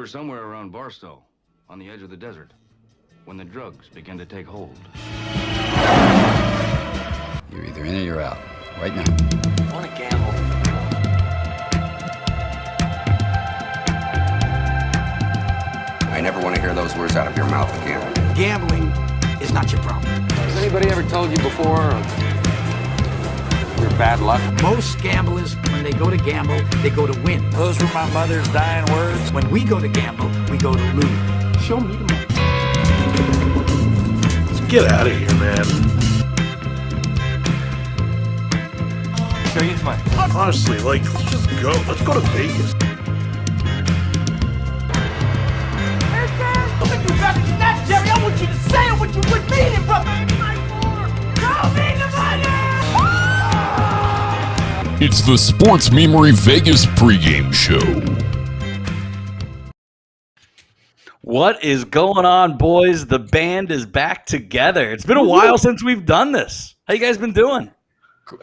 were somewhere around Barstow, on the edge of the desert, when the drugs began to take hold. You're either in or you're out. Right now. I want to gamble. I never want to hear those words out of your mouth again. Gambling is not your problem. Has anybody ever told you before your bad luck? Most gamblers, when they go to gamble, they go to win. Those were my mother's dying words. When we go to gamble, we go to lose. Show me the money. Let's get out of here, man. Show you the money. Honestly, like, let's just go. Let's go to Vegas. Look at you back in that, Jerry. I want you to say it what you would mean it, brother. Show me the money! It's the Sports Memory Vegas pregame show. What is going on, boys? The band is back together. It's been a while since we've done this. How you guys been doing?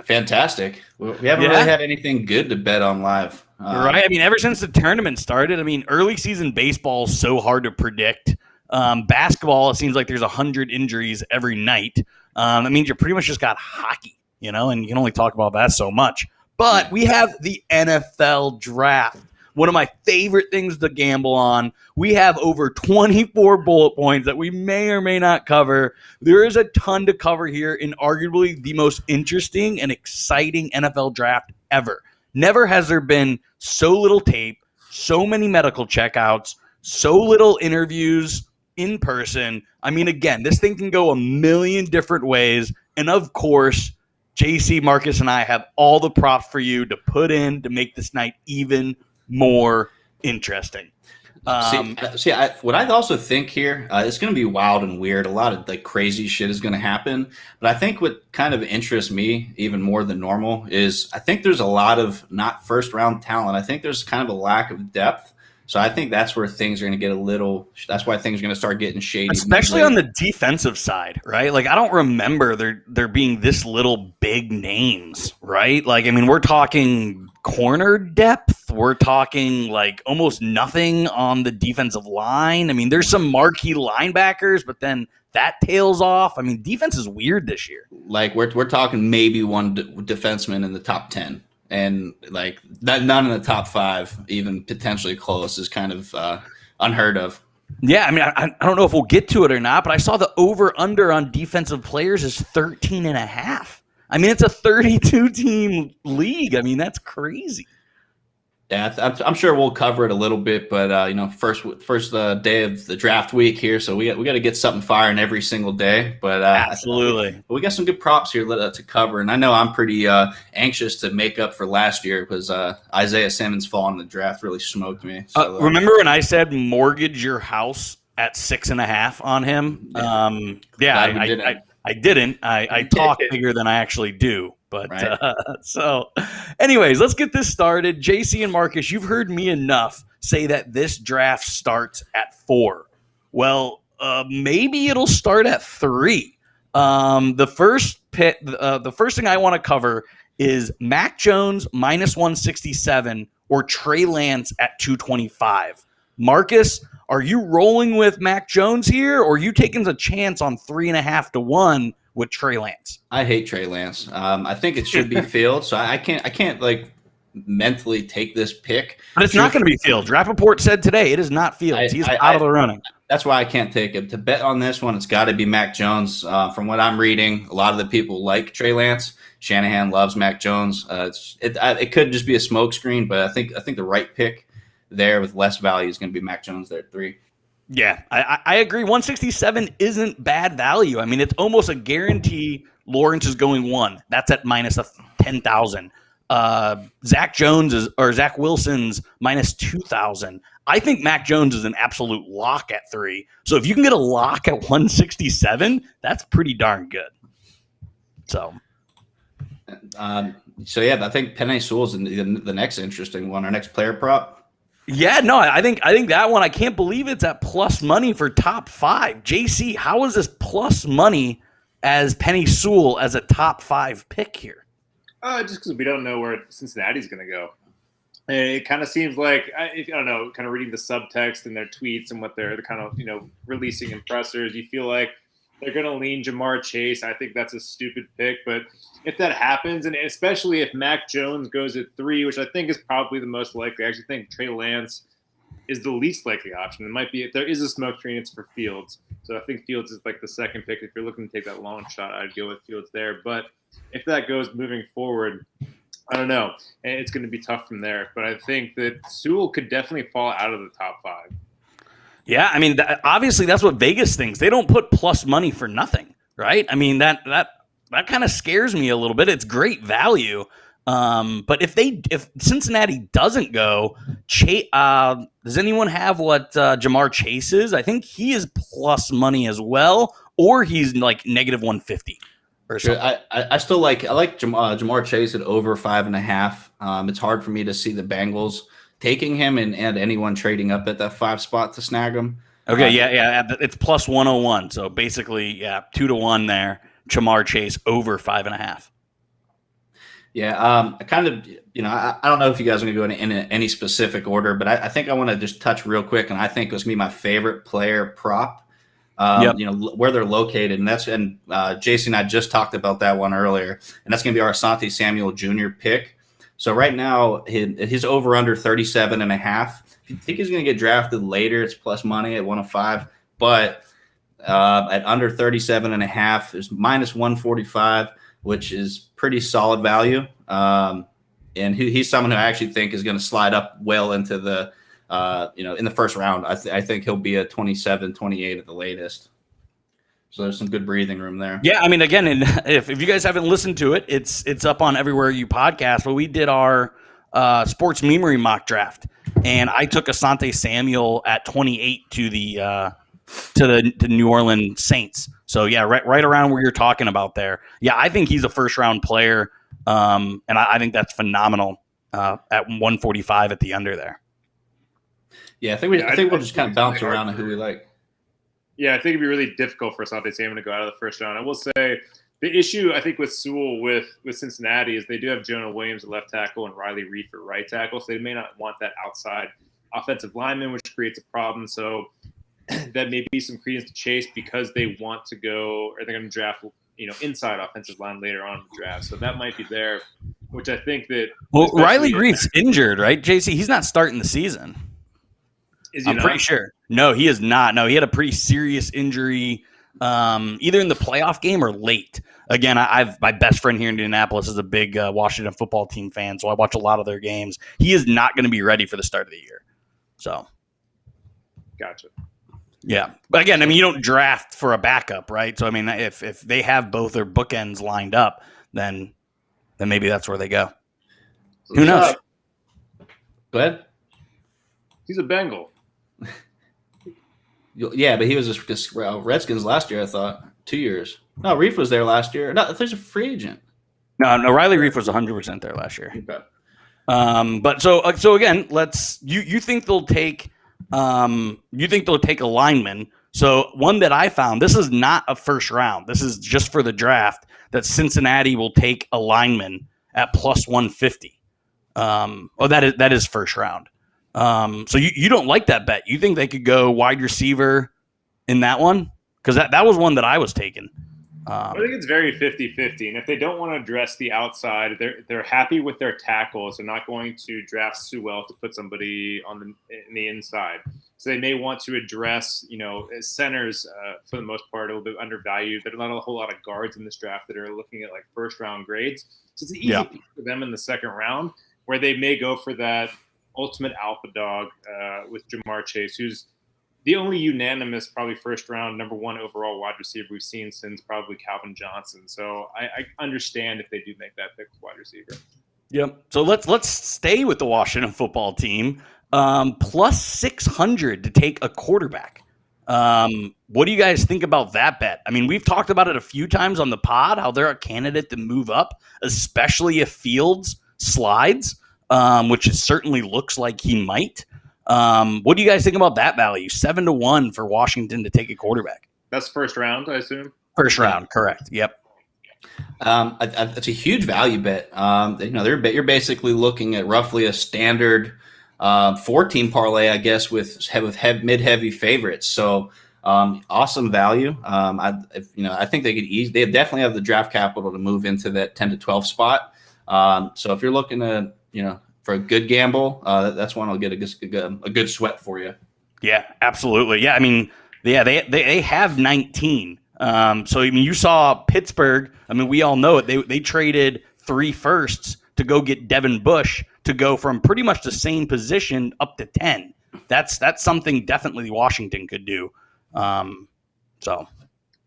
Fantastic. We haven't really had anything good to bet on live. Right? I mean, ever since the tournament started, I mean, early season baseball is so hard to predict. Basketball, it seems like there's 100 injuries every night. That means you pretty much just got hockey, you know, and you can only talk about that so much. But we have the NFL draft. One of my favorite things to gamble on. We have over 24 bullet points that we may or may not cover. There is a ton to cover here in arguably the most interesting and exciting NFL draft ever. Never has there been so little tape, so many medical checkouts, so little interviews in person. I mean, again, this thing can go a million different ways. And of course, JC, Marcus, and I have all the props for you to put in to make this night even more interesting. What I also think here, it's going to be wild and weird. A lot of like crazy shit is going to happen. But I think what kind of interests me even more than normal is I think there's a lot of not first round talent. I think there's kind of a lack of depth. So I think that's where things are going to get that's why things are going to start getting shady. Especially on the defensive side, right? Like, I don't remember there being this little big names, right? Like, I mean, we're talking corner depth. We're talking like almost nothing on the defensive line. I mean, there's some marquee linebackers, but then that tails off. I mean, defense is weird this year. Like, we're talking maybe one defenseman in the top 10. And like none in the top 5, even potentially close, is kind of unheard of. Yeah, I mean, I don't know if we'll get to it or not, but I saw the over-under on defensive players is 13.5. I mean, it's a 32-team league. I mean, that's crazy. Yeah, I'm sure we'll cover it a little bit, but first day of the draft week here, so we got to get something firing every single day. But absolutely, we got some good props here to cover, and I know I'm pretty anxious to make up for last year because Isaiah Simmons falling in the draft really smoked me. So, remember when I said mortgage your house at 6.5 on him? I didn't. I talk bigger than I actually do. But right. So anyways, let's get this started. JC and Marcus, you've heard me enough say that this draft starts at 4. Well, maybe it'll start at 3. The first thing I want to cover is Mac Jones minus 167 or Trey Lance at 225. Marcus, are you rolling with Mac Jones here, or are you taking a chance on 3.5 to 1 with Trey Lance? I hate Trey Lance. I think it should be Fields, so I can't like mentally take this pick. But it's not going to be Fields. Rappaport said today it is not Fields. He's out of the running. That's why I can't take it. To bet on this one, it's got to be Mac Jones. From what I'm reading, a lot of the people like Trey Lance. Shanahan loves Mac Jones. It could just be a smokescreen, but I think the right pick there with less value is going to be Mac Jones there at 3. Yeah, I agree. 167 isn't bad value. I mean, it's almost a guarantee Lawrence is going 1. That's at minus 10,000. Zach Wilson's minus 2,000. I think Mac Jones is an absolute lock at 3. So if you can get a lock at 167, that's pretty darn good. So yeah, I think Penei Sewell's the next interesting one, our next player prop. Yeah, no, I think that one, I can't believe it's at plus money for top 5. JC, how is this plus money as Penei Sewell as a top 5 pick here? Just because we don't know where Cincinnati's going to go. And it kind of seems like, I don't know, kind of reading the subtext in their tweets and what they're kind of, releasing in pressers, you feel like they're going to lean Jamar Chase. I think that's a stupid pick. But if that happens, and especially if Mac Jones goes at 3, which I think is probably the most likely, I actually think Trey Lance is the least likely option. It might be, if there is a smoke screen, it's for Fields. So I think Fields is like the second pick. If you're looking to take that long shot, I'd go with Fields there. But if that goes moving forward, I don't know. It's going to be tough from there. But I think that Sewell could definitely fall out of the top 5. Yeah, I mean, obviously that's what Vegas thinks. They don't put plus money for nothing, right? I mean, that kind of scares me a little bit. It's great value. But if Cincinnati doesn't go, does anyone have what Jamar Chase is? I think he is plus money as well, or he's like negative 150 or something. I still like Jamar Chase at over 5.5. It's hard for me to see the Bengals taking him and anyone trading up at that 5 spot to snag him. Okay, yeah, it's plus 101. So basically, 2-1 there. Jamar Chase over 5.5. Yeah, I kind of, I don't know if you guys are going to go in any specific order, but I think I want to just touch real quick, and I think it's going to be my favorite player prop, where they're located, and Jason and I just talked about that one earlier, and that's going to be our Asante Samuel Jr. pick. So right now, his over-under 37.5. If you think he's going to get drafted later, it's plus money at 105, but at under 37.5 is minus 145, which is pretty solid value. And he's someone who I actually think is going to slide up well into the, in the first round. I think he'll be a 27, 28 at the latest. So there's some good breathing room there. Yeah, I mean, again, if you guys haven't listened to it, it's up on everywhere you podcast. But we did our sports memory mock draft, and I took Asante Samuel at 28 to the New Orleans Saints. So yeah, right around where you're talking about there. Yeah, I think he's a first round player, and I think that's phenomenal at 145 at the under there. Yeah, I think we'll just kind of bounce around on who we like. Yeah, I think it'd be really difficult for Asante Samuel to go out of the first round. I will say the issue I think with Sewell with Cincinnati is they do have Jonah Williams at left tackle and Riley Reiff at right tackle, so they may not want that outside offensive lineman, which creates a problem. So that may be some credence to Chase because they want to go, or they're going to draft, inside offensive line later on in the draft. So that might be there, which I think that. Well, Riley Reiff's injured, right, JC? He's not starting the season. I'm pretty sure. No, he is not. No, he had a pretty serious injury, either in the playoff game or late. Again, my best friend here in Indianapolis is a big Washington football team fan, so I watch a lot of their games. He is not going to be ready for the start of the year. So. Gotcha. Yeah. But again, I mean, you don't draft for a backup, right? So, I mean, if they have both their bookends lined up, then maybe that's where they go. Who knows? Go ahead. He's a Bengal. Yeah, but he was just Redskins last year, I thought. 2 years. No, Reiff was there last year. No, there's a free agent. No, Riley Reiff was 100% there last year. Okay. But so again, you think they'll take a lineman. So one that I found, this is not a first round. This is just for the draft, that Cincinnati will take a lineman at plus 150. That is first round. So you don't like that bet. You think they could go wide receiver in that one? Because that was one that I was taking. I think it's very 50-50. And if they don't want to address the outside, they're happy with their tackles. They're not going to draft Sewell to put somebody in the inside. So they may want to address, centers for the most part, a little bit undervalued. There's not a whole lot of guards in this draft that are looking at like first round grades. So it's an easy pick for them in the second round, where they may go for that ultimate alpha dog with Jamar Chase, who's the only unanimous, probably first round, number 1 overall wide receiver we've seen since probably Calvin Johnson. So I understand if they do make that pick wide receiver. Yep. So let's stay with the Washington football team. Plus 600 to take a quarterback. What do you guys think about that bet? I mean, we've talked about it a few times on the pod, how they're a candidate to move up, especially if Fields slides, which it certainly looks like he might. What do you guys think about that value? 7-1 for Washington to take a quarterback. That's first round, I assume. First round, correct. Yep. It's a huge value bet. You're basically looking at roughly a standard 4-team parlay, I guess, with mid-heavy favorites. So awesome value. I think they definitely have the draft capital to move into that 10 to 12 spot. So if you're looking to, for a good gamble, that's one I'll get a good sweat for you. Yeah, absolutely. Yeah, I mean, they have 19. So I mean, you saw Pittsburgh. I mean, we all know it. They traded 3 firsts to go get Devin Bush to go from pretty much the same position up to 10. That's something definitely Washington could do. So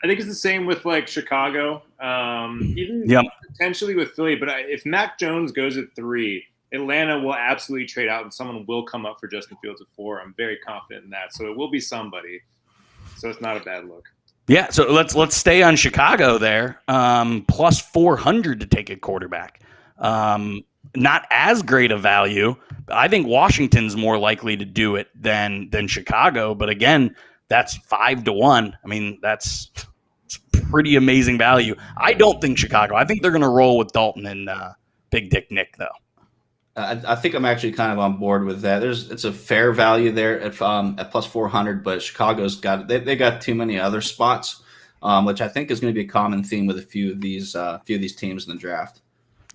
I think it's the same with like Chicago, even potentially with Philly. But if Mac Jones goes at 3, Atlanta will absolutely trade out and someone will come up for Justin Fields at 4. I'm very confident in that. So it will be somebody. So it's not a bad look. Yeah, so let's stay on Chicago there. Plus 400 to take a quarterback. Not as great a value. I think Washington's more likely to do it than Chicago. But again, that's 5 to 1. I mean, it's pretty amazing value. I don't think Chicago. I think they're going to roll with Dalton and Big Dick Nick, though. I think I'm actually kind of on board with that. It's a fair value there at plus 400, but Chicago's they got too many other spots, which I think is going to be a common theme with a few of these teams in the draft.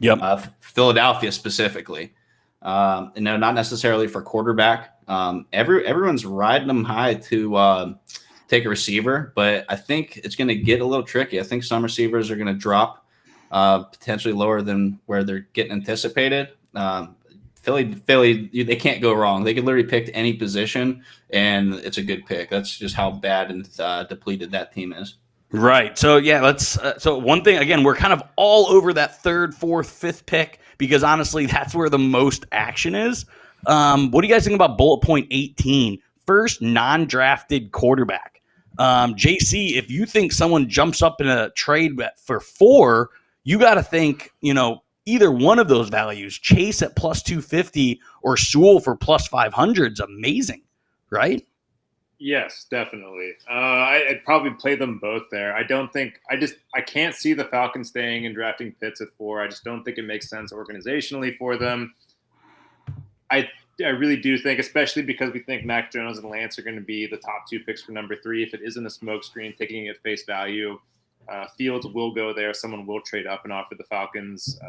Yep. Philadelphia specifically, not necessarily for quarterback. Everyone's riding them high to take a receiver, but I think it's going to get a little tricky. I think some receivers are going to drop potentially lower than where they're getting anticipated. Philly, they can't go wrong. They could literally pick any position, and it's a good pick. That's just how bad and depleted that team is. Right. So yeah, let's. So one thing again, we're kind of all over that 3rd, 4th, 5th pick because honestly, that's where the most action is. What do you guys think about bullet point 18? First non-drafted quarterback. JC, if you think someone jumps up in a trade for 4, you got to think, either one of those values, Chase at plus 250 or Sewell for plus 500 is amazing, right? Yes, definitely. I'd probably play them both there. I can't see the Falcons staying and drafting Pitts at 4. I just don't think it makes sense organizationally for them. I really do think, especially because we think Mac Jones and Lance are going to be the top 2 picks for number 3. If it isn't a smokescreen, taking it at face value, Fields will go there. Someone will trade up and offer the Falcons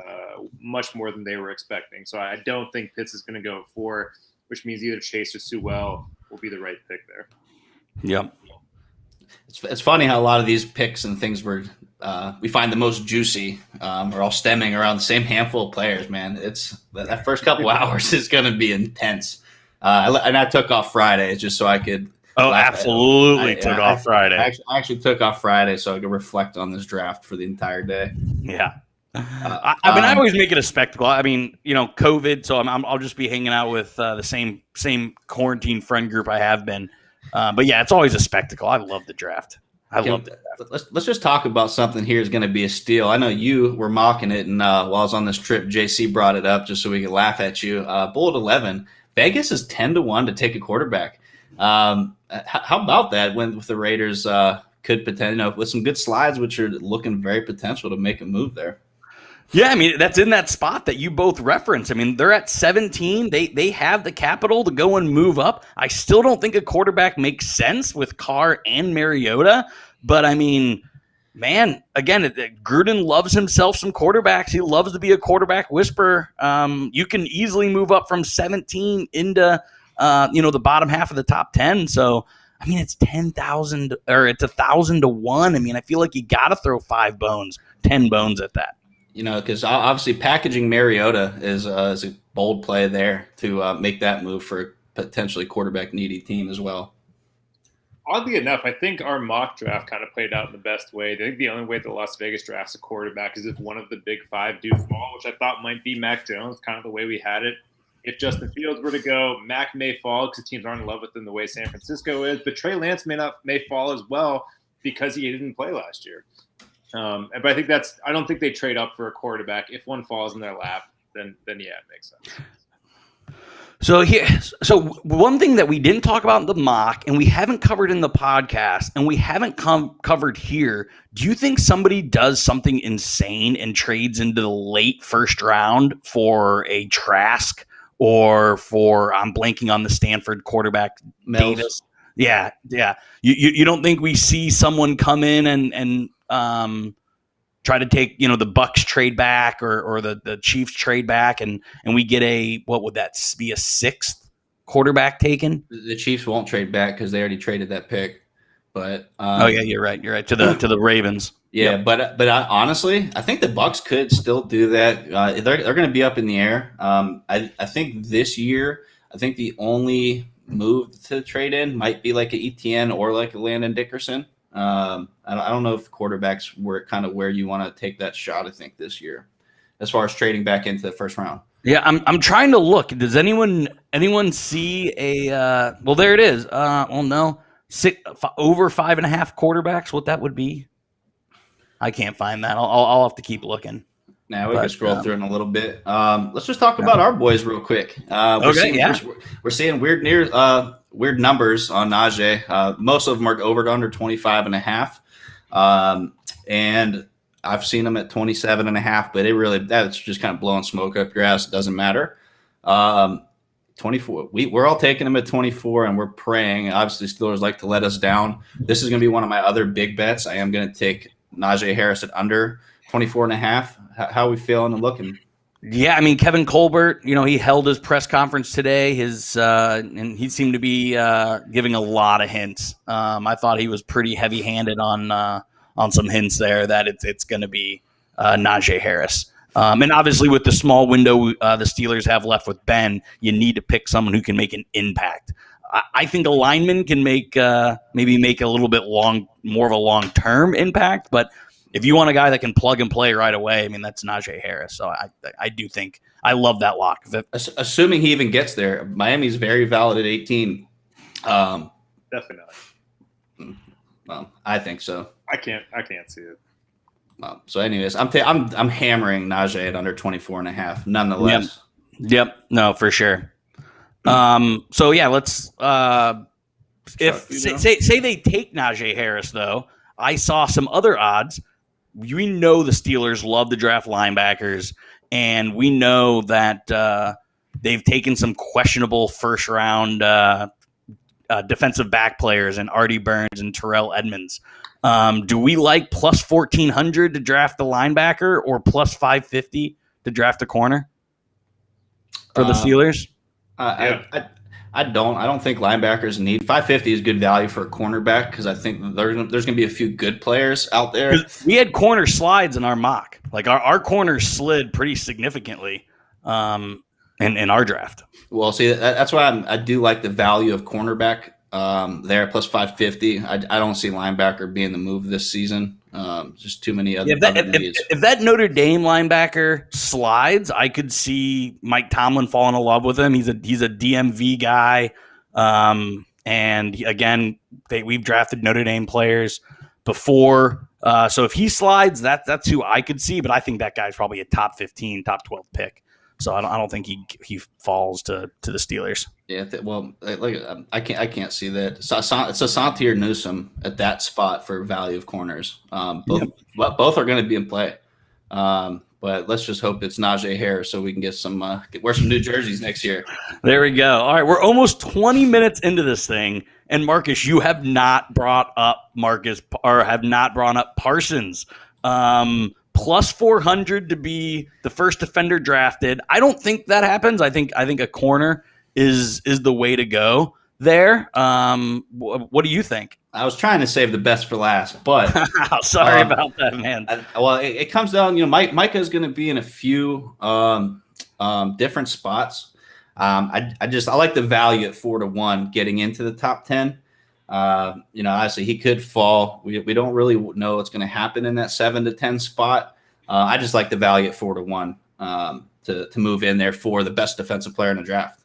much more than they were expecting. So I don't think Pitts is going to go at 4, which means either Chase or Sewell will be the right pick there. Yep. It's funny how a lot of these picks and things we find the most juicy are all stemming around the same handful of players, man. It's that first couple hours is going to be intense. And I took off Friday just so I could. Oh, absolutely took off Friday. I actually took off Friday so I could reflect on this draft for the entire day. Yeah. I always make it a spectacle. I mean, COVID, so I'll just be hanging out with the same quarantine friend group I have been. But yeah, it's always a spectacle. I love the draft. Let's just talk about something here is going to be a steal. I know you were mocking it, and while I was on this trip, JC brought it up just so we could laugh at you. Bullet 11, Vegas is 10 to 1 to take a quarterback. How about that? With the Raiders could potentially, with some good slides, which are looking very potential to make a move there. Yeah, I mean, that's in that spot that you both referenced. I mean, they're at 17. They have the capital to go and move up. I still don't think a quarterback makes sense with Carr and Mariota. But, I mean, man, again, Gruden loves himself some quarterbacks. He loves to be a quarterback whisperer. You can easily move up from 17 into, the bottom half of the top 10. So, I mean, it's 10,000 or it's 1,000 to 1. I mean, I feel like you got to throw 5 bones, 10 bones at that. Because obviously packaging Mariota is a bold play there to make that move for a potentially quarterback needy team as well. Oddly enough, I think our mock draft kind of played out in the best way. I think the only way that Las Vegas drafts a quarterback is if one of the big 5 do fall, which I thought might be Mac Jones, kind of the way we had it. If Justin Fields were to go, Mac may fall because teams aren't in love with him the way San Francisco is. But Trey Lance may fall as well because he didn't play last year. But I think I don't think they trade up for a quarterback. If one falls in their lap, then yeah, it makes sense. So one thing that we didn't talk about in the mock, and we haven't covered in the podcast, and we haven't covered here. Do you think somebody does something insane and trades into the late first round for a Trask or for I'm blanking on the Stanford quarterback Mills. Davis? Yeah. You don't think we see someone come in and try to take, the Bucks trade back or the Chiefs trade back and we get what would that be, a 6th quarterback taken? The Chiefs won't trade back because they already traded that pick. But you're right to the Ravens. Yeah, Yep. but honestly, I think the Bucks could still do that. They're going to be up in the air. I think this year, the only move to trade in might be like an ETN or like a Landon Dickerson. I don't know if quarterbacks were kind of where you want to take that shot. I think this year, as far as trading back into the first round. Yeah, I'm trying to look. Does anyone see a? Well, there it is. No, over 5.5 quarterbacks. What that would be? I can't find that. I'll have to keep looking. Now we can scroll through in a little bit. Let's just talk about our boys real quick. We're seeing weird numbers on Najee. Most of them are over to under 25.5. And I've seen them at 27.5, but that's just kind of blowing smoke up your ass. It doesn't matter. 24. We're all taking them at 24 and we're praying. Obviously Steelers like to let us down. This is going to be one of my other big bets. I am going to take Najee Harris at under 24.5. How are we feeling and looking? Yeah, I mean, Kevin Colbert, he held his press conference today. And he seemed to be giving a lot of hints. I thought he was pretty heavy-handed on some hints there that it's going to be Najee Harris. And obviously, with the small window the Steelers have left with Ben, you need to pick someone who can make an impact. I think a lineman can make a little bit more of a long-term impact, but if you want a guy that can plug and play right away, I mean, that's Najee Harris. So I do think I love that lock. Assuming he even gets there, Miami's very valid at 18. Definitely. Well, I think so. I can't see it. So, anyways, I'm hammering Najee at under 24.5. Nonetheless. Yep. No, for sure. So yeah, let's. Say they take Najee Harris though. I saw some other odds. We know the Steelers love to draft linebackers, and we know that they've taken some questionable first-round defensive back players in Artie Burns and Terrell Edmonds. Do we like plus 1,400 to draft the linebacker or plus 550 to draft a corner for the Steelers? I don't think linebackers need 550 is good value for a cornerback because I think there's going to be a few good players out there. We had corner slides in our mock. Like our corners slid pretty significantly in our draft. Well, see, that's why I do like the value of cornerback there, plus 550. I don't see linebacker being the move this season. Just too many other needs. If that Notre Dame linebacker slides, I could see Mike Tomlin falling in love with him. He's a DMV guy, and again, we've drafted Notre Dame players before. So if he slides, that's who I could see. But I think that guy's probably a top 15, top 12 pick. So I don't think he falls to the Steelers. Yeah, I can't see that. It's Asante or Newsome at that spot for value of corners. Both are going to be in play. But let's just hope it's Najee Harris so we can get wear some new jerseys next year. There we go. All right, we're almost 20 minutes into this thing, and Marcus, you have not brought up Parsons. Plus 400 to be the first defender drafted. I don't think that happens. I think a corner is the way to go there. What do you think? I was trying to save the best for last, but sorry about that, man. It comes down. Micah is going to be in a few different spots. I like the value at 4-1 getting into the top 10. Obviously he could fall. We don't really know what's going to happen in that 7 to 10 spot. I just like the value at 4-1 to move in there for the best defensive player in the draft.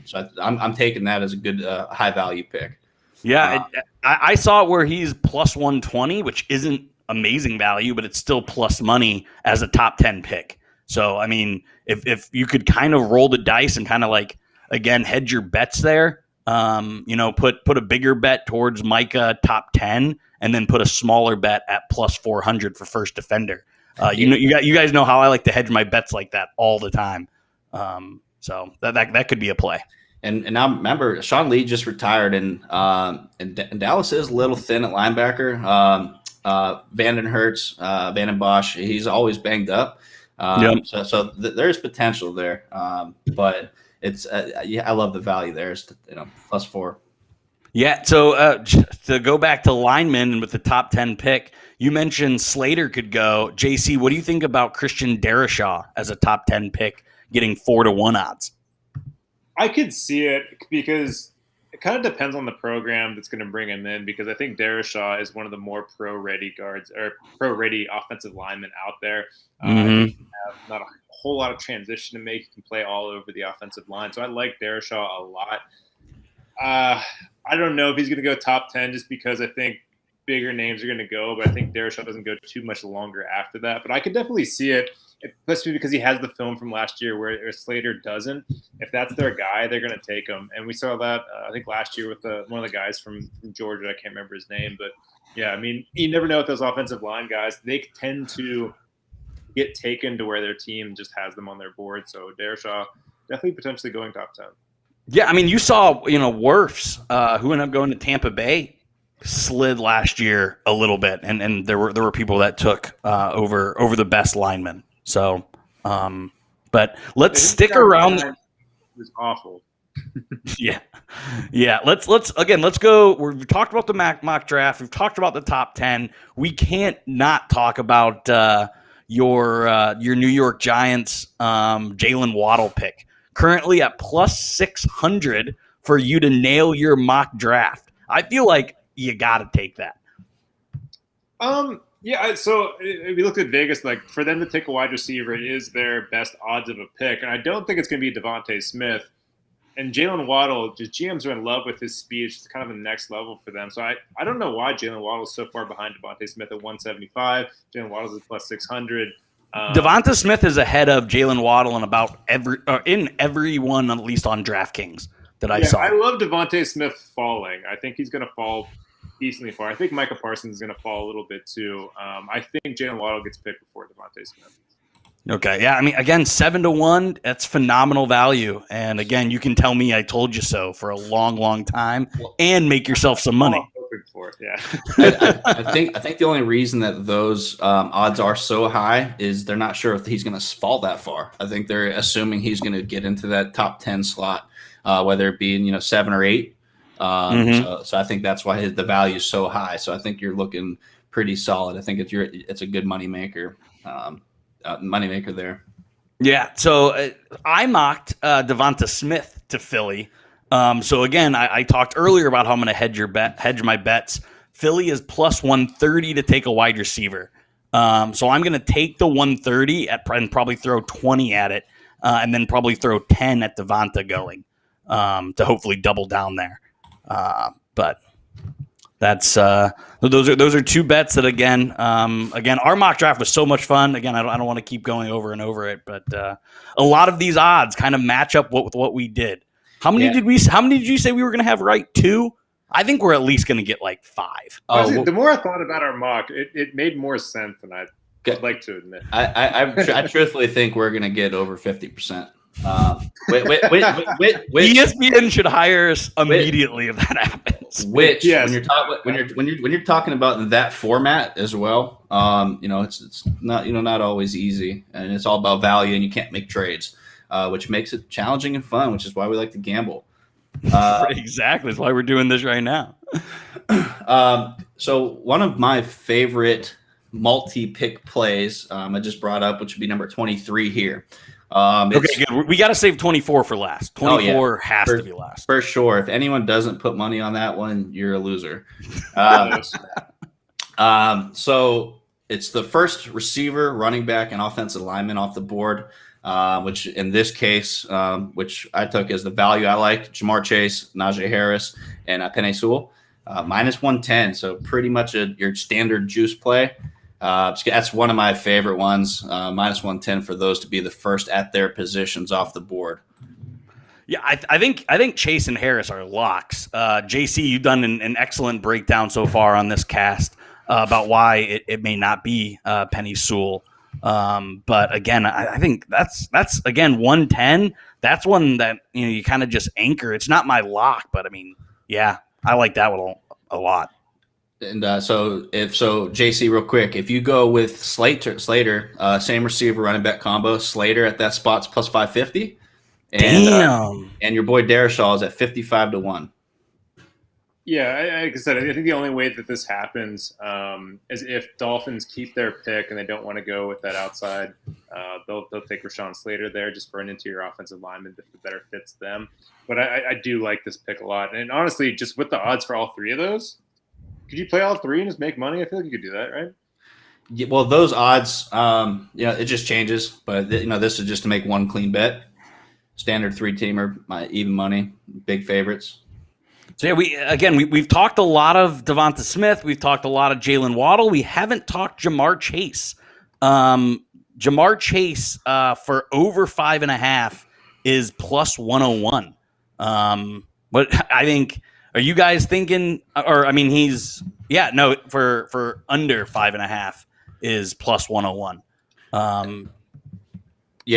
So I'm taking that as a good high value pick. Yeah, I saw it where he's plus 120, which isn't amazing value, but it's still plus money as a top 10 pick. So I mean, if you could kind of roll the dice and kind of like again, hedge your bets there. Put a bigger bet towards Micah top 10, and then put a smaller bet at plus 400 for first defender. You guys know how I like to hedge my bets like that all the time. So that could be a play. And now remember, Sean Lee just retired, and Dallas is a little thin at linebacker. Vanden Hurts, Vanden Bosch, he's always banged up. So there's potential there. But it's I love the value there. It's plus 4. Yeah. So to go back to linemen with the top 10 pick, you mentioned Slater could go. JC, what do you think about Christian Darrisaw as a top 10 pick, getting 4-1 odds? I could see it because it kind of depends on the program that's going to bring him in, because I think Darrisaw is one of the more pro-ready guards or pro-ready offensive linemen out there. Have not a whole lot of transition to make. He can play all over the offensive line. So I like Darrisaw a lot. I don't know if he's going to go top 10 just because I think bigger names are going to go, but I think Darrisaw doesn't go too much longer after that. But I could definitely see it, especially because he has the film from last year where Slater doesn't. If that's their guy, they're going to take him. And we saw that, I think, last year with one of the guys from Georgia. I can't remember his name. But, yeah, I mean, you never know with those offensive line guys. They tend to get taken to where their team just has them on their board. So Darrisaw definitely potentially going top 10. Yeah, I mean, you saw, Wirfs, who ended up going to Tampa Bay, slid last year a little bit, and there were people that took over the best linemen. So, but let's stick around. It was awful. Yeah. Let's go. We've talked about the mock draft. We've talked about the top 10. We can't not talk about your New York Giants Jalen Waddle pick. Currently at plus 600 for you to nail your mock draft. I feel like you got to take that. Yeah. So if you look at Vegas, like for them to take a wide receiver, it is their best odds of a pick. And I don't think it's going to be Devontae Smith. And Jalen Waddle, just GMs are in love with his speed. It's kind of the next level for them. So I don't know why Jalen Waddle is so far behind Devontae Smith at 175. Jalen Waddle is at plus 600. Devonta Smith is ahead of Jalen Waddle in about every one, at least on DraftKings that I saw. I love Devontae Smith falling. I think he's going to fall decently far. I think Micah Parsons is going to fall a little bit too. I think Jalen Waddle gets picked before Devontae Smith. Okay, yeah. I mean, again, 7-1, that's phenomenal value. And again, you can tell me I told you so for a long, long time and make yourself some money. For it, yeah. I think the only reason that those odds are so high is they're not sure if he's going to fall that far. I think they're assuming he's going to get into that top 10 slot, whether it be in 7 or 8. So I think that's why the value is so high. So I think you're looking pretty solid. I think it's a good moneymaker there. Yeah. So I mocked Devonta Smith to Philly. So again, I talked earlier about how I'm going to hedge my bets. Philly is plus 130 to take a wide receiver. So I'm going to take the 130 and probably throw 20 at it, and then probably throw 10 at Devonta going to hopefully double down there. But that's those are two bets that again our mock draft was so much fun. Again, I don't want to keep going over and over it, but a lot of these odds kind of match up with what we did. How many did you say we were going to have right? 2? I think we're at least going to get like 5. The more I thought about our mock, it made more sense than I'd like to admit. I truthfully think we're going to get over 50%. ESPN should hire us immediately if that happens. When you're talking about that format as well, it's not always easy, and it's all about value, and you can't make trades. Which makes it challenging and fun, which is why we like to gamble. Exactly. That's why we're doing this right now. So one of my favorite multi-pick plays I just brought up, which would be number 23 here. Okay, good. We got to save 24 for last. 24 has to be last. For sure. If anyone doesn't put money on that one, you're a loser. So it's the first receiver, running back, and offensive lineman off the board. Which in this case, which I took as the value I like, Jamar Chase, Najee Harris, and Penei Sewell, minus 110. So pretty much your standard juice play. That's one of my favorite ones, minus 110 for those to be the first at their positions off the board. Yeah, I think Chase and Harris are locks. JC, you've done an excellent breakdown so far on this cast about why it may not be Penny Sewell. But again, I think that's again 110. That's one that you kind of just anchor. It's not my lock, but I mean, yeah, I like that one a lot. And JC, real quick, if you go with Slater, same receiver running back combo, Slater at that spot's plus 550. Damn. And your boy Darrisaw is at 55-1. Yeah, like I said, I think the only way that this happens is if Dolphins keep their pick and they don't want to go with that outside. They'll take Rashawn Slater there just for an interior offensive lineman that better fits them. But I do like this pick a lot. And honestly, just with the odds for all three of those, could you play all three and just make money? I feel like you could do that, right? Yeah, well, those odds, it just changes. But this is just to make one clean bet. Standard 3-teamer, even money, big favorites. So yeah, we've talked a lot of Devonta Smith. We've talked a lot of Jalen Waddle. We haven't talked Jamar Chase. Jamar Chase for over 5.5 is plus 101. But I think, are you guys thinking? Or I mean, for under 5.5 is plus 101. What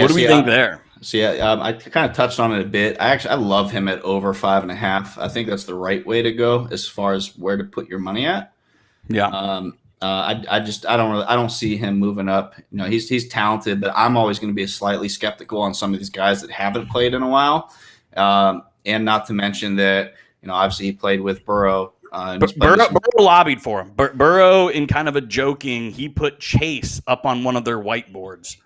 do we think there? So yeah, I kind of touched on it a bit. I love him at over 5.5. I think that's the right way to go as far as where to put your money at. Yeah. I don't see him moving up. He's talented, but I'm always going to be slightly skeptical on some of these guys that haven't played in a while. And not to mention that obviously he played with Burrow. Burrow lobbied for him. Burrow, in kind of a joking, he put Chase up on one of their whiteboards.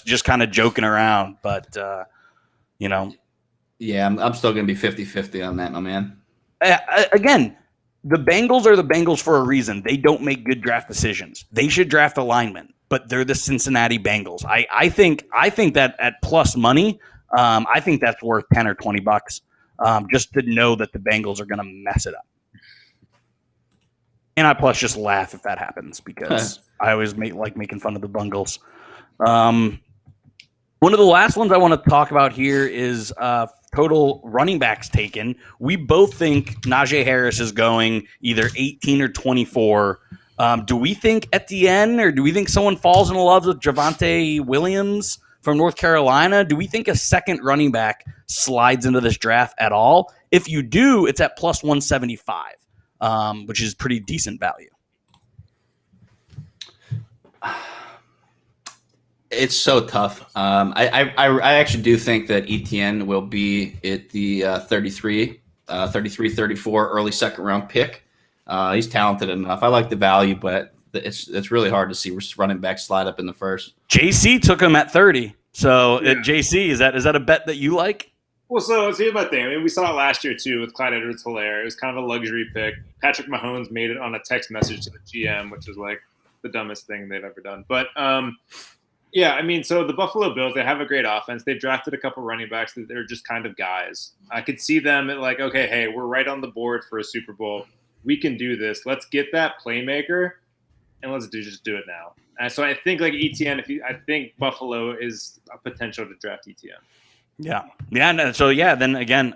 Just kind of joking around, but Yeah, I'm still going to be 50-50 on that, my man. Again, the Bengals are the Bengals for a reason. They don't make good draft decisions. They should draft a lineman, but they're the Cincinnati Bengals. I think that at plus money, I think that's worth 10 or 20 bucks. Just to know that the Bengals are going to mess it up. And I plus just laugh if that happens because I always like making fun of the Bengals. One of the last ones I want to talk about here is total running backs taken. We both think Najee Harris is going either 18 or 24. Do we think Etienne, or do we think someone falls in love with Javonte Williams from North Carolina? Do we think a second running back slides into this draft at all? If you do, it's at plus 175, which is pretty decent value. It's so tough. I actually do think that Etienne will be at the 33, 34 early second round pick. He's talented enough. I like the value, but it's really hard to see running back slide up in the first. JC took him at 30. So JC, is that a bet that you like? Well, so here's my thing. I mean, we saw it last year too with Clyde Edwards-Helaire. It was kind of a luxury pick. Patrick Mahomes made it on a text message to the GM, which is like the dumbest thing they've ever done. But yeah, I mean, so the Buffalo Bills, they have a great offense. They've drafted a couple running backs that they're just kind of guys. I could see them at like, okay, hey, we're right on the board for a Super Bowl. We can do this. Let's get that playmaker, and let's just do it now. And so I think like Etienne, I think Buffalo is a potential to draft Etienne. Yeah. No, so yeah, then again,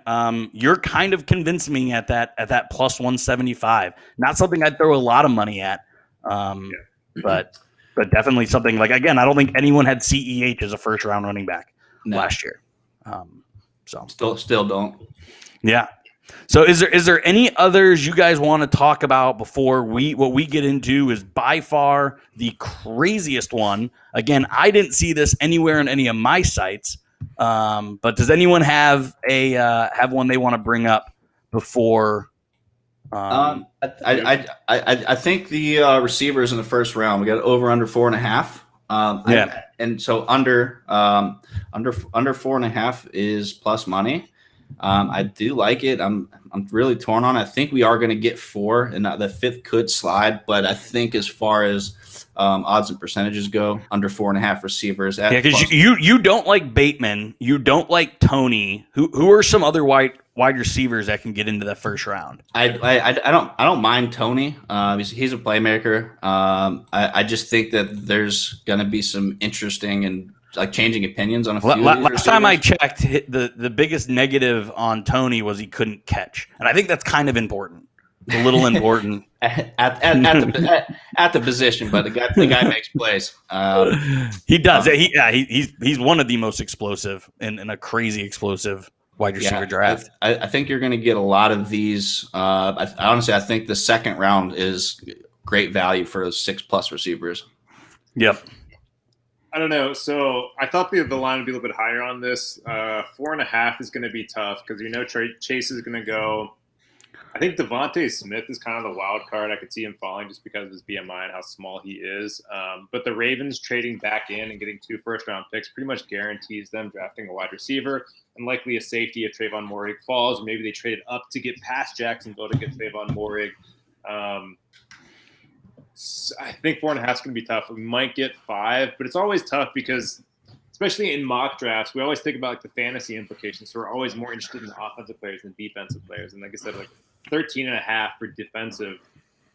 you're kind of convinced me at that plus 175. Not something I'd throw a lot of money at, but definitely something like, again, I don't think anyone had CEH as a first round running back last year. So still don't. Yeah. So is there any others you guys want to talk about before what we get into is by far the craziest one. Again, I didn't see this anywhere in any of my sites. But does anyone have one they want to bring up before? I think the receivers in the first round, we got over under 4.5. And so under 4.5 is plus money. I do like it. I'm really torn on it. I think we are going to get 4, and the 5th could slide. But I think as far as odds and percentages go, under 4.5 receivers. Because you don't like Bateman, you don't like Tony. Who are some other wide receivers that can get into the first round? I don't mind Tony. He's a playmaker. I just think that there's going to be some interesting and like changing opinions on a few. Last time I checked, the biggest negative on Tony was he couldn't catch, and I think that's kind of important. A little important at the position, but the guy makes plays. He does. He's one of the most explosive in a crazy explosive wide receiver draft. I think you're going to get a lot of these. Honestly, I think the second round is great value for those 6+ receivers. Yep. I don't know. So I thought the line would be a little bit higher on this. 4.5 is going to be tough because Chase is going to go. I think Devontae Smith is kind of the wild card. I could see him falling just because of his BMI and how small he is. But the Ravens trading back in and getting 2 first-round picks pretty much guarantees them drafting a wide receiver and likely a safety if Trayvon Moehrig falls. Or maybe they traded up to get past Jacksonville to get Trayvon Moehrig. I think 4.5 is going to be tough. We might get 5, but it's always tough because especially in mock drafts, we always think about the fantasy implications. So we're always more interested in the offensive players than defensive players. And like I said, 13.5 for defensive.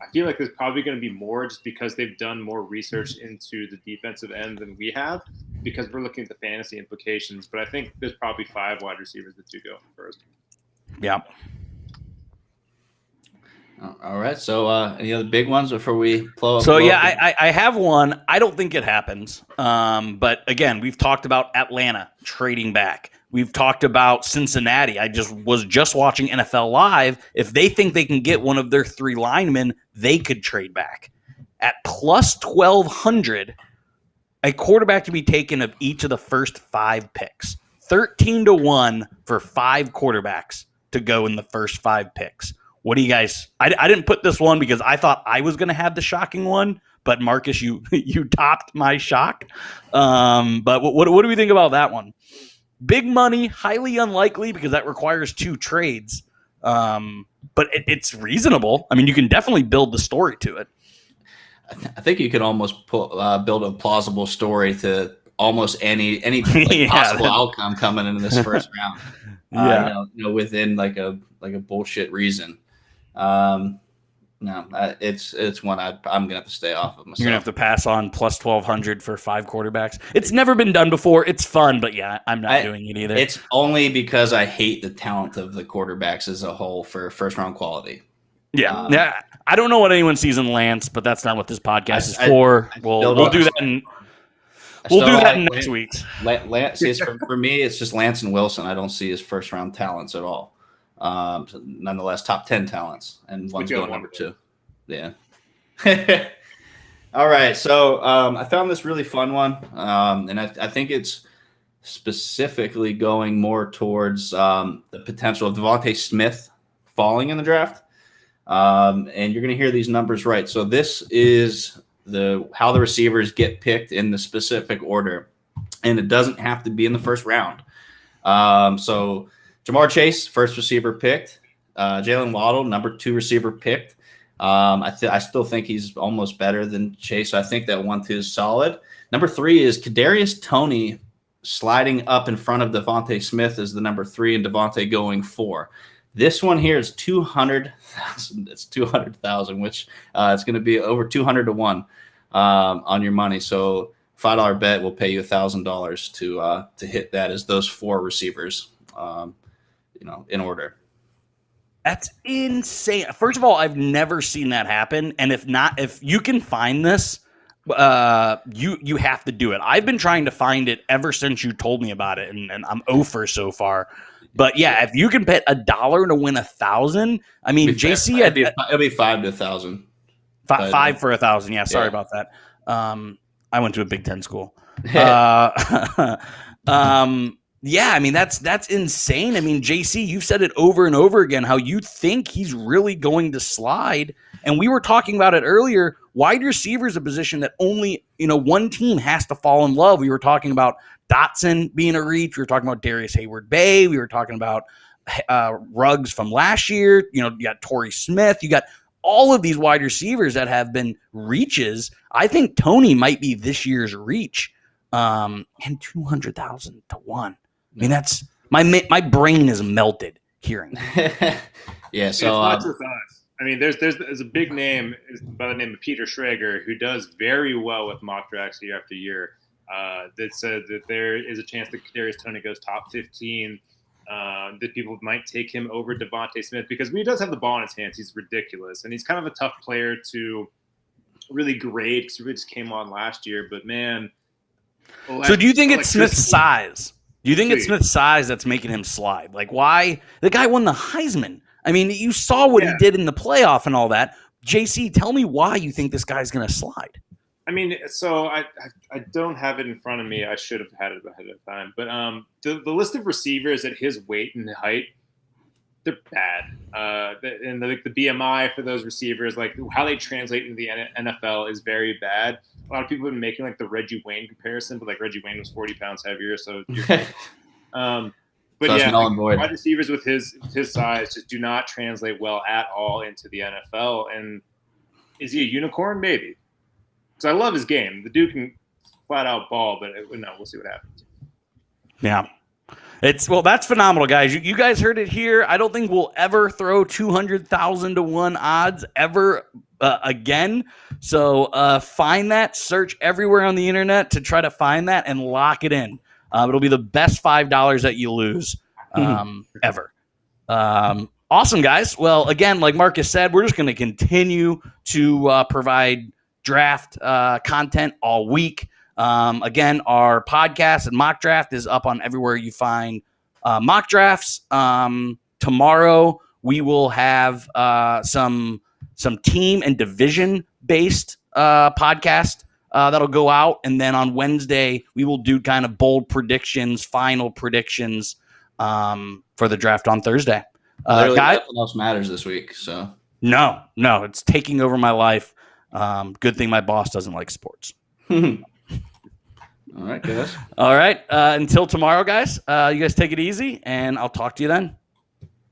I feel like there's probably going to be more just because they've done more research into the defensive end than we have because we're looking at the fantasy implications. But I think there's probably 5 wide receivers that do go first. Yeah. All right. So any other big ones before we close? So I have one. I don't think it happens. But again, we've talked about Atlanta trading back. We've talked about Cincinnati. I was just watching NFL Live. If they think they can get one of their 3 linemen, they could trade back. At plus 1,200, a quarterback to be taken of each of the first 5 picks. 13-1 for 5 quarterbacks to go in the first 5 picks. What do you guys? I didn't put this one because I thought I was going to have the shocking one, but Marcus, you topped my shock. But what do we think about that one? Big money, highly unlikely because that requires 2 trades. But it's reasonable. I mean, you can definitely build the story to it. I think you could almost build a plausible story to almost any possible outcome coming into this first round. Within like a bullshit reason. It's one I'm gonna have to stay off of myself. You're gonna have to pass on plus 1,200 for 5 quarterbacks. It's never been done before. It's fun, but yeah, I'm not doing it either. It's only because I hate the talent of the quarterbacks as a whole for first round quality. Yeah, I don't know what anyone sees in Lance, but that's not what this podcast is for. We'll do that. We'll do that in next week. Lance, for me, it's just Lance and Wilson. I don't see as first round talents at all. Nonetheless, top 10 talents, and one's going number 2. Yeah. All right. So I found this really fun one, and I think it's specifically going more towards the potential of Devontae Smith falling in the draft. And you're going to hear these numbers right. So this is how the receivers get picked in the specific order, and it doesn't have to be in the first round. So Jamar Chase, first receiver picked. Jalen Waddle, number 2 receiver picked. I still think he's almost better than Chase. So I think that 1-2 is solid. Number 3 is Kadarius Toney sliding up in front of Devontae Smith as the number 3, and Devontae going 4. This one here is 200,000. It's 200,000, which it's going to be over 200-1 on your money. So $5 bet will pay you $1,000 to hit that as those 4 receivers. In order. That's insane. First of all, I've never seen that happen. And if you can find this, you have to do it. I've been trying to find it ever since you told me about it, and I'm 0 for so far. But yeah, if you can bet $1 to win 1,000, I mean, JC, it'll be 5 to 1,000. 5 for 1,000. Yeah, sorry about that. I went to a Big Ten school. Yeah, I mean, that's insane. I mean, JC, you've said it over and over again, how you think he's really going to slide. And we were talking about it earlier. Wide receiver is a position that only, one team has to fall in love. We were talking about Dotson being a reach. We were talking about Darius Hayward-Bay. We were talking about Ruggs from last year. You got Torrey Smith. You got all of these wide receivers that have been reaches. I think Toney might be this year's reach. And 200,000 to 1. I mean, that's my brain is melted hearing. Yeah, so it's not just us. I mean, there's a big name by the name of Peter Schrager who does very well with mock drafts year after year. that said that there is a chance that Kadarius Toney goes top 15. That people might take him over Devontae Smith because when he does have the ball in his hands, he's ridiculous, and he's kind of a tough player to really grade because he really just came on last year. But man, so do you think it's Smith's size? Do you think it's Smith's size that's making him slide? Like, why? The guy won the Heisman. I mean, you saw what he did in the playoff and all that. JC, tell me why you think this guy's going to slide. I mean, so I don't have it in front of me. I should have had it ahead of time. But the list of receivers at his weight and height, they're bad. And the BMI for those receivers, like how they translate into the NFL, is very bad. A lot of people have been making like the Reggie Wayne comparison, but like Reggie Wayne was 40 pounds heavier. So, but yeah, wide receivers with his size just do not translate well at all into the NFL. And is he a unicorn? Maybe. Because I love his game. The dude can flat out ball, but no, we'll see what happens. Yeah. That's phenomenal, guys. You guys heard it here. I don't think we'll ever throw 200,000 to 1 odds ever again. So find that, search everywhere on the internet to try to find that and lock it in. It'll be the best $5 that you lose ever. Awesome, guys. Well, again, like Marcus said, we're just going to continue to provide draft content all week. Again, our podcast and mock draft is up on everywhere you find mock drafts. Tomorrow we will have some team and division based podcast that'll go out, and then on Wednesday we will do kind of bold predictions, final predictions for the draft on Thursday. Guys, nothing else matters this week. So no, it's taking over my life. Good thing my boss doesn't like sports. All right, guys. All right. Until tomorrow, guys. You guys take it easy, and I'll talk to you then.